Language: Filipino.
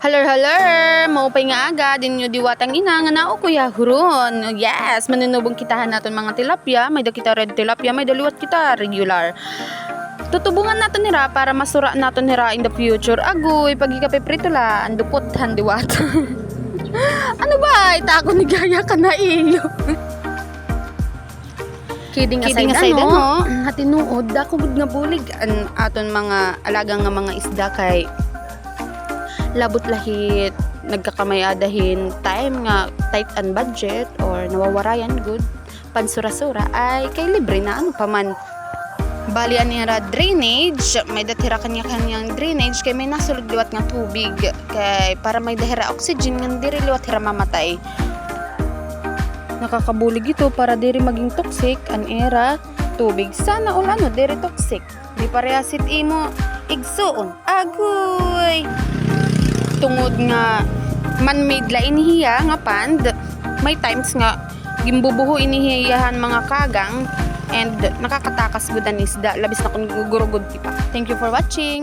Haler haler, maupay nga aga, din nyo diwatang ina, nga nao kuya huron. Yes, manunubong kitahan natin mga tilapia, may da kita red tilapia, may daliwat kita regular. Tutubungan natin nira para masura natin nira in the future. Agoy, pag ikapiprito la, andupot handiwat. Ano ba? Itako ni Gaya ka na iyo. Kidding aside ano, hatinuod, dako gud nga bulig an aton mga alagang nga mga isda kay labot lahit nagkakamayadahin time nga tight and budget or nawawarayan good pansura-sura ay kay libre na ano pa man bali anira drainage may datira kanya-kanyang drainage kay may nasulod liwat nga tubig kay para may dahira oxygen nga diri liwat hira mamatay nakakabulig ito para diri maging toxic an era tubig sana ul ano diri toxic di parehasit imo igsuon agoy tungod nga man-made la inihiya nga pond may times nga gimbubuho inihiyahan mga kagang and nakakatakas gud an isda labis na kun gugurugod pa. Thank you for watching.